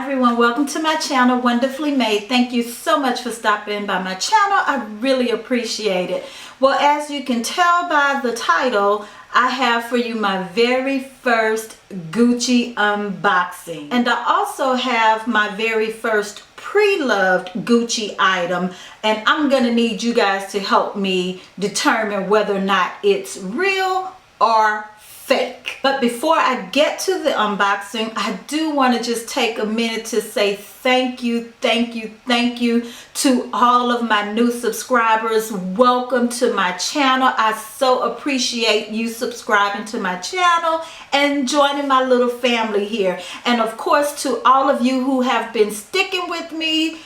everyone, welcome to my channel, Wonderfully Made. Thank you so much for stopping by my channel. I really appreciate it. Well, as you can tell by the title, I have for you my very first Gucci unboxing. And I also have my very first pre-loved Gucci item, and I'm gonna need you guys to help me determine whether or not it's real or fake. But before I get to the unboxing, I do want to just take a minute to say thank you to all of my new subscribers. Welcome to my channel. I so appreciate you subscribing to my channel and joining my little family here. And of course, to all of you who have been sticking with me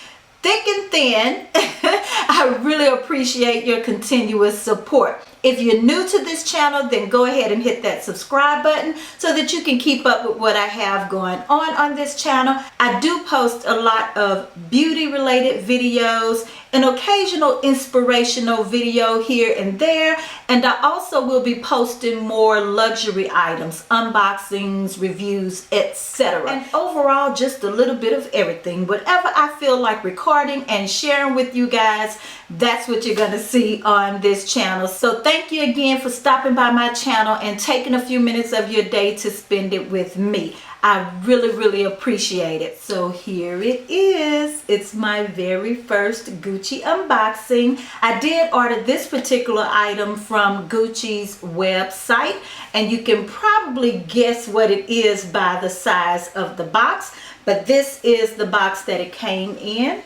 thick and thin, I really appreciate your continuous support. If you're new to this channel, then go ahead and hit that subscribe button so that you can keep up with what I have going on this channel. I do post a lot of beauty related videos, an occasional inspirational video here and there, and I also will be posting more luxury items, unboxings, reviews, etc. And overall, just a little bit of everything. Whatever I feel like recording and sharing with you guys, that's what you're gonna see on this channel. So thank you again for stopping by my channel and taking a few minutes of your day to spend it with me. I really appreciate it. So here it is. It's my very first Gucci unboxing. I did order this particular item from Gucci's website, and you can probably guess what it is by the size of the box, but this is the box that it came in.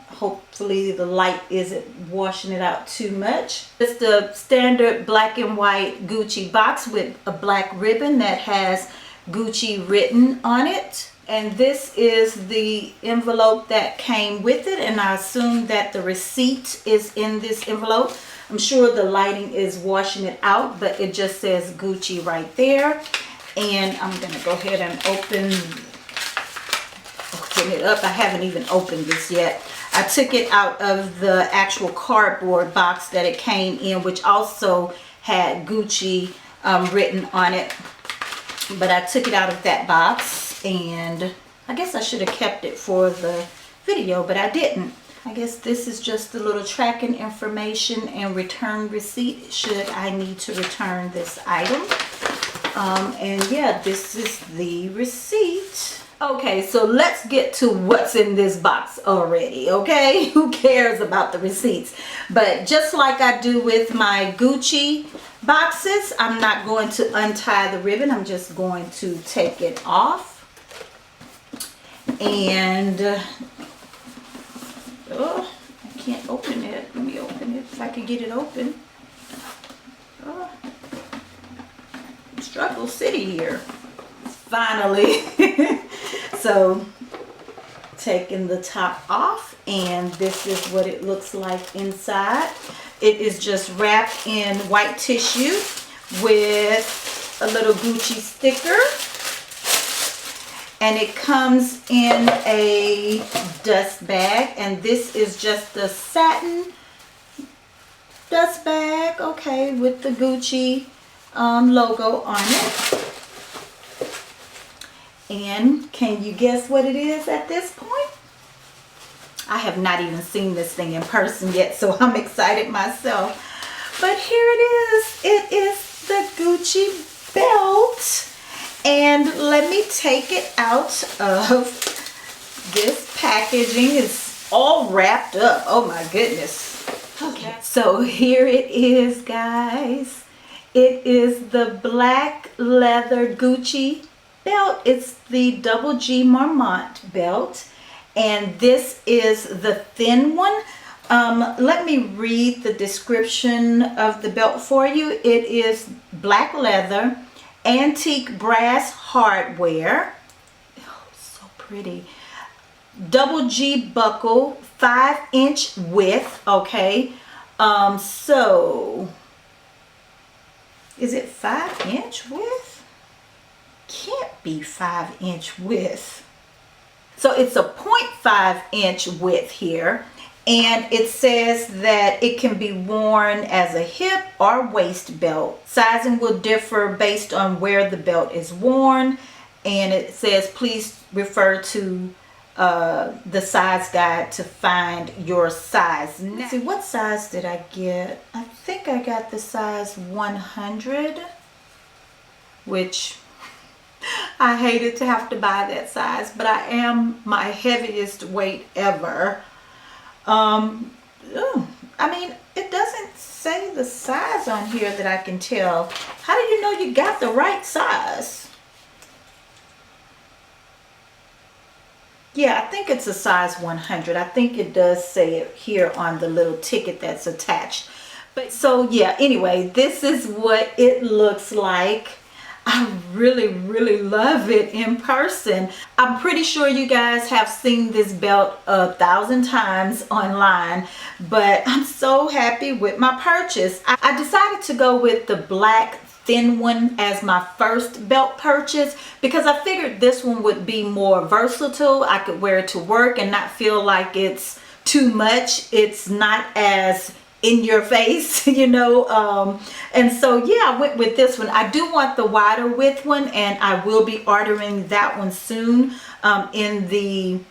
Hopefully the light isn't washing it out too much. It's the standard black and white Gucci box with a black ribbon that has Gucci written on it. And this is the envelope that came with it, and I assume that the receipt is in this envelope. I'm sure the lighting is washing it out, but it just says Gucci right there. And I'm gonna go ahead and open it up. I haven't even opened this yet. I took it out of the actual cardboard box that it came in, which also had Gucci written on it. But I took it out of that box, and I guess I should have kept it for the video, but I didn't. I guess this is just a little tracking information and return receipt should I need to return this item. And yeah, this is the receipt. Okay, so let's get to what's in this box already, okay? Who cares about the receipts? But just like I do with my Gucci boxes, I'm not going to untie the ribbon. I'm just going to take it off. And, oh, I can't open it. Let me open it if I can get it open. Oh, struggle city here. Finally. So taking the top off, and this is what it looks like inside. It is just wrapped in white tissue with a little Gucci sticker, and it comes in a dust bag, and this is just the satin dust bag, okay, with the Gucci logo on it. And can you guess what it is at this point? I have not even seen this thing in person yet, so I'm excited myself. But here it is. It is the Gucci belt. And let me take it out of this packaging. It's all wrapped up. Oh my goodness. Okay, so here it is, guys. It is the black leather Gucci belt. It's the double G Marmont belt, and this is the thin one. Let me read the description of the belt for you. It is black leather, antique brass hardware. Oh, so pretty. Double G buckle, 5-inch width. Okay, so is it 5-inch width? Can't be 5-inch width. So it's a 0.5-inch width here, and it says that it can be worn as a hip or waist belt. Sizing will differ based on where the belt is worn, and it says please refer to the size guide to find your size. Let's see, what size did I get? I think I got the size 100, which I hated to have to buy that size, but I am my heaviest weight ever. I mean, it doesn't say the size on here that I can tell. How do you know you got the right size? Yeah, I think it's a size 100. I think it does say it here on the little ticket that's attached. But so yeah, anyway, this is what it looks like. I really love it in person. I'm pretty sure you guys have seen this belt 1,000 times online, but I'm so happy with my purchase. I decided to go with the black thin one as my first belt purchase because I figured this one would be more versatile. I could wear it to work and not feel like it's too much. It's not as in your face, you know, and so yeah, I went with this one. I do want the wider width one, and I will be ordering that one soon in the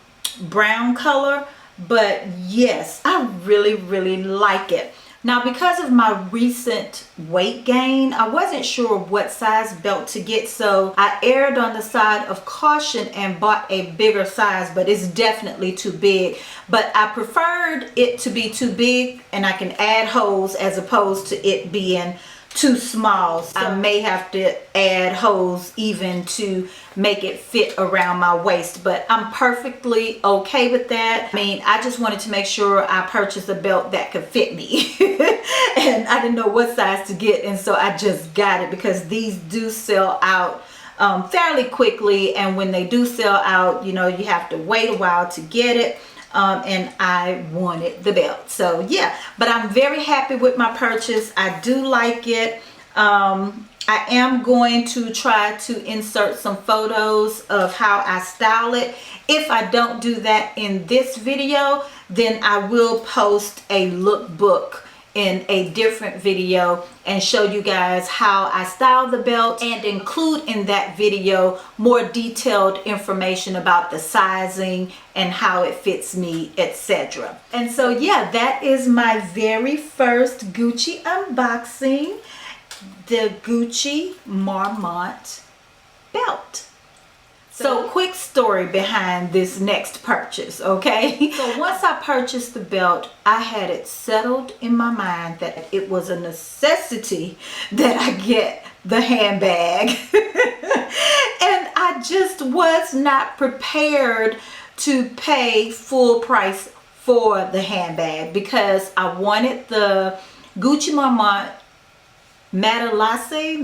brown color. But yes, I really like it. Now, because of my recent weight gain, I wasn't sure what size belt to get, so I erred on the side of caution and bought a bigger size, but it's definitely too big. But I preferred it to be too big and I can add holes as opposed to it being too small. So I may have to add holes even to make it fit around my waist, but I'm perfectly okay with that. I mean, I just wanted to make sure I purchased a belt that could fit me and I didn't know what size to get, and so I just got it because these do sell out fairly quickly, and when they do sell out, you know, you have to wait a while to get it. And I wanted the belt, so yeah, but I'm very happy with my purchase. I do like it. I am going to try to insert some photos of how I style it. If I don't do that in this video, then I will post a lookbook in a different video and show you guys how I style the belt, and include in that video more detailed information about the sizing and how it fits me, etc. And so yeah, that is my very first Gucci unboxing, the Gucci Marmont belt. So quick story behind this next purchase, okay? So once I purchased the belt, I had it settled in my mind that it was a necessity that I get the handbag. And I just was not prepared to pay full price for the handbag because I wanted the Gucci Marmont Matelasse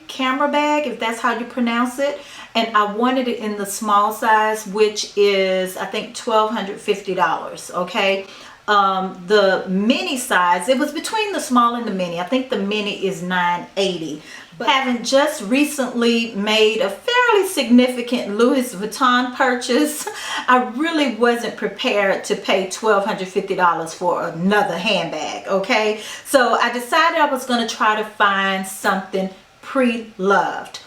camera bag, if that's how you pronounce it, and I wanted it in the small size, which is I think $1,250. Okay, the mini size, it was between the small and the mini. I think the mini is $980. But having just recently made a fairly significant Louis Vuitton purchase, I really wasn't prepared to pay $1,250 for another handbag, okay? So I decided I was going to try to find something pre-loved.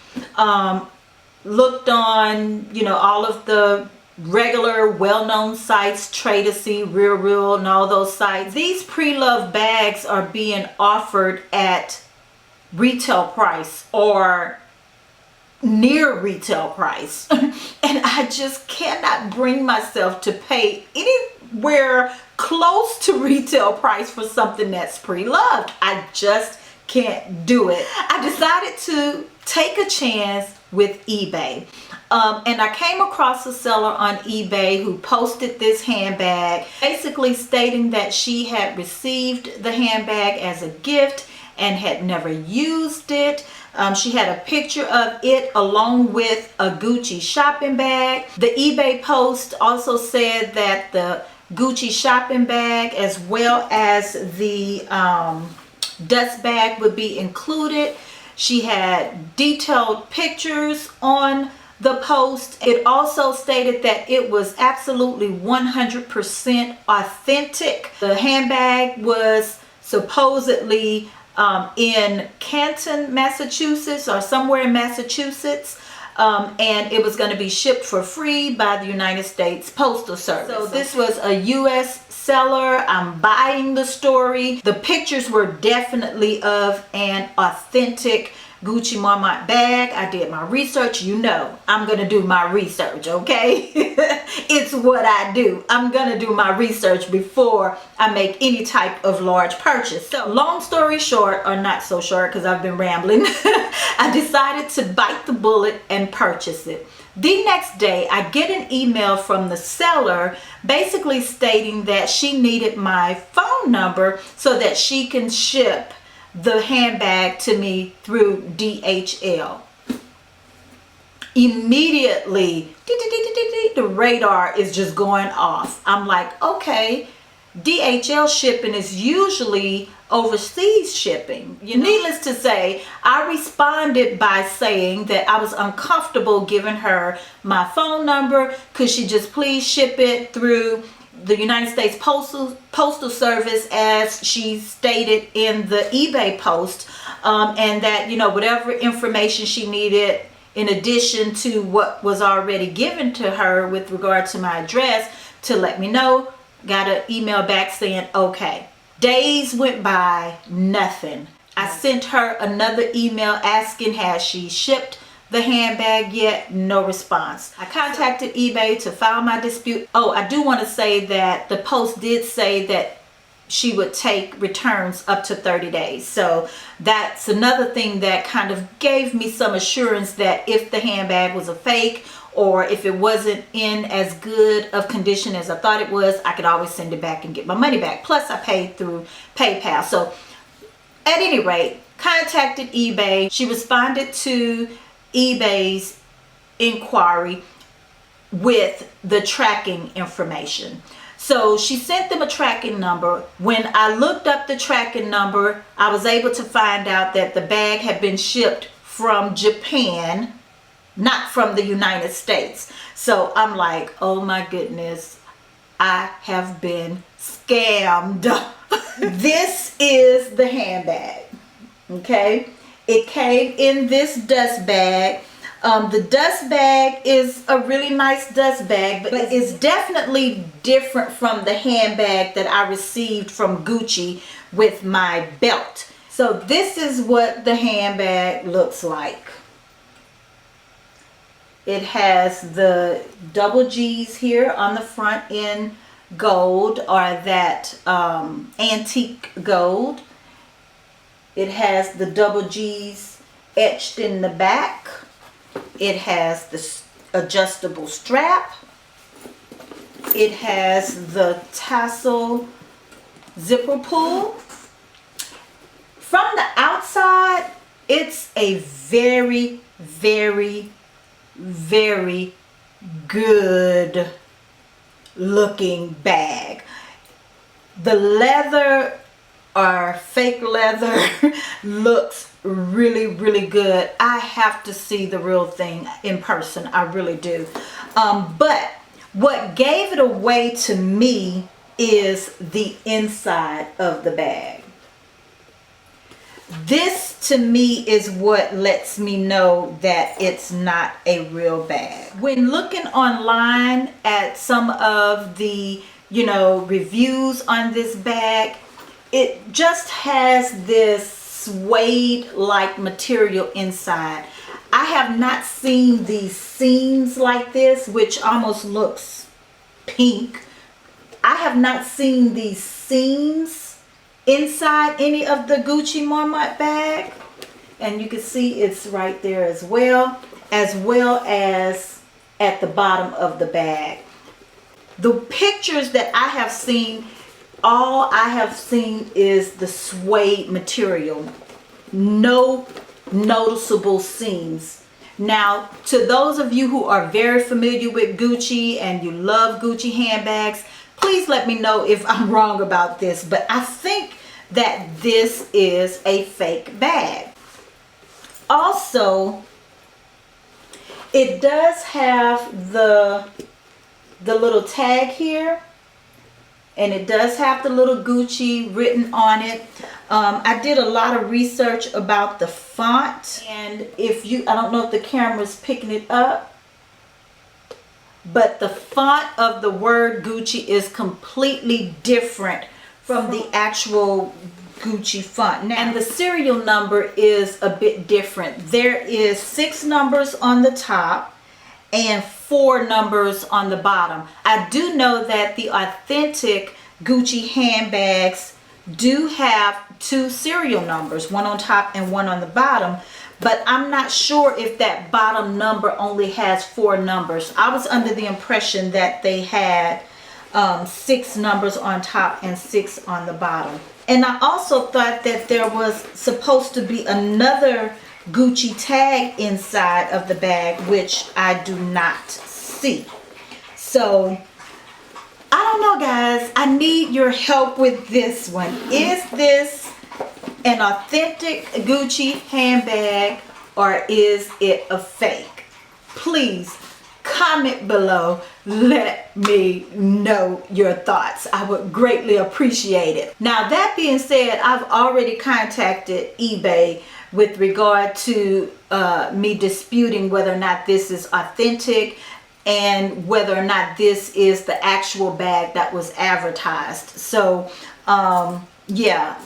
Looked on, you know, all of the regular well-known sites, Trade-A-See, Real, and all those sites. These pre-loved bags are being offered at retail price or near retail price. And I just cannot bring myself to pay anywhere close to retail price for something that's pre-loved. I just can't do it. I decided to take a chance with eBay. And I came across a seller on eBay who posted this handbag, basically stating that she had received the handbag as a gift and had never used it. She had a picture of it along with a Gucci shopping bag. The eBay post also said that the Gucci shopping bag as well as the dust bag would be included. She had detailed pictures on the post. It also stated that it was absolutely 100% authentic. The handbag was supposedly in Canton, Massachusetts, or somewhere in Massachusetts. and it was going to be shipped for free by the United States Postal Service. So this was a U.S. seller. I'm buying the story. The pictures were definitely of an authentic Gucci Marmont bag. I did my research. You know, I'm going to do my research, okay? It's what I do. I'm going to do my research before I make any type of large purchase. So long story short, or not so short because I've been rambling, I decided to bite the bullet and purchase it. The next day, I get an email from the seller basically stating that she needed my phone number so that she can ship the handbag to me through DHL. Immediately, the radar is just going off. I'm like, okay, DHL shipping is usually overseas shipping. Needless to say, I responded by saying that I was uncomfortable giving her my phone number. Could she just please ship it through the United States Postal Service, as she stated in the eBay post, and that, you know, whatever information she needed in addition to what was already given to her with regard to my address, to let me know. Got an email back saying okay. Days went by, nothing. I sent her another email asking has she shipped the handbag yet. No response. I contacted eBay to file my dispute. Oh, I do want to say that the post did say that she would take returns up to 30 days. So that's another thing that kind of gave me some assurance that if the handbag was a fake, or if it wasn't in as good of condition as I thought it was, I could always send it back and get my money back. Plus I paid through PayPal. So at any rate, contacted eBay. She responded to eBay's inquiry with the tracking information. So she sent them a tracking number. When I looked up the tracking number, I was able to find out that the bag had been shipped from Japan, not from the United States. So I'm like, oh my goodness, I have been scammed. This is the handbag, okay? It came in this dust bag. The dust bag is a really nice dust bag, but it's definitely different from the handbag that I received from Gucci with my belt. So this is what the handbag looks like. It has the double G's here on the front in gold, or that antique gold. It has the double G's etched in the back. It has the adjustable strap. It has the tassel zipper pull. From the outside, it's a very, very, very good looking bag. The leather, or fake leather, looks really, really good. I have to see the real thing in person. I really do. But what gave it away to me is the inside of the bag. This to me is what lets me know that it's not a real bag. When looking online at some of the, reviews on this bag, it just has this suede-like material inside. I have not seen these seams like this, which almost looks pink. I have not seen these seams inside any of the Gucci Marmont bag. And you can see it's right there as well as at the bottom of the bag. The pictures that I have seen, all I have seen is the suede material. No noticeable seams. Now, to those of you who are very familiar with Gucci and you love Gucci handbags, please let me know if I'm wrong about this, but I think that this is a fake bag. Also, it does have the little tag here, and it does have the little Gucci written on it. I did a lot of research about the font, and I don't know if the camera's picking it up, but the font of the word Gucci is completely different from the actual Gucci font. Now, and the serial number is a bit different. There is 6 numbers on the top and 4 numbers on the bottom. I do know that the authentic Gucci handbags do have 2 serial numbers, one on top and one on the bottom, but I'm not sure if that bottom number only has 4 numbers. I was under the impression that they had 6 numbers on top and 6 on the bottom. And I also thought that there was supposed to be another Gucci tag inside of the bag, which I do not see. So I don't know, guys. I need your help with this one. Is this an authentic Gucci handbag, or is it a fake? Please comment below. Let me know your thoughts. I would greatly appreciate it. Now, that being said, I've already contacted eBay with regard to me disputing whether or not this is authentic and whether or not this is the actual bag that was advertised. So yeah,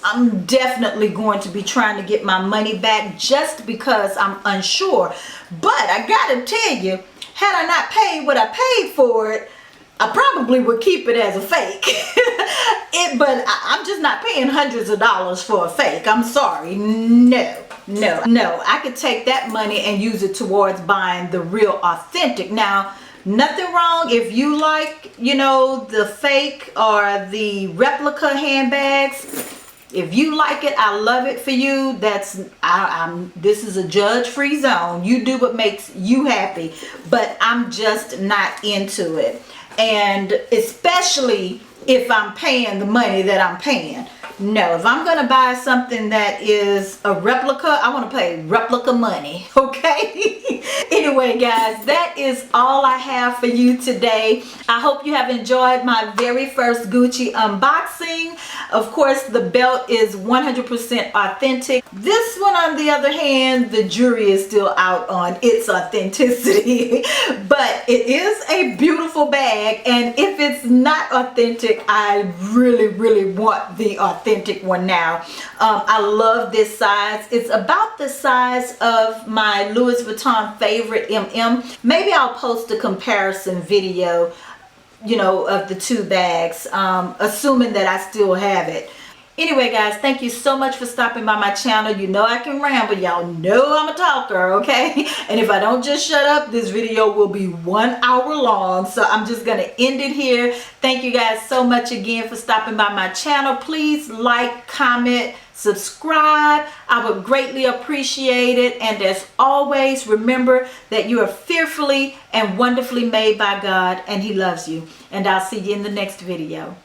I'm definitely going to be trying to get my money back just because I'm unsure. But I gotta tell you, had I not paid what I paid for it, I probably would keep it as a fake. But I'm just not paying hundreds of dollars for a fake. I'm sorry. No. I could take that money and use it towards buying the real authentic. Now, nothing wrong if you like, you know, the fake or the replica handbags. If you like it, I love it for you. This is a judge-free zone. You do what makes you happy, but I'm just not into it. And especially if I'm paying the money that I'm paying. No, if I'm gonna buy something that is a replica, I want to pay replica money, okay? Anyway, guys, that is all I have for you today. I hope you have enjoyed my very first Gucci unboxing. Of course, the belt is 100% authentic. This one, on the other hand, the jury is still out on its authenticity. But it is a beautiful bag, and if it's not authentic, I really want the authentic one now. I love this size. It's about the size of my Louis Vuitton favorite MM. Maybe I'll post a comparison video, you know, of the 2 bags, assuming that I still have it. Anyway, guys, thank you so much for stopping by my channel. You know I can ramble. Y'all know I'm a talker, okay? And if I don't just shut up, this video will be 1 hour long. So I'm just going to end it here. Thank you guys so much again for stopping by my channel. Please like, comment, subscribe. I would greatly appreciate it. And as always, remember that you are fearfully and wonderfully made by God, and He loves you. And I'll see you in the next video.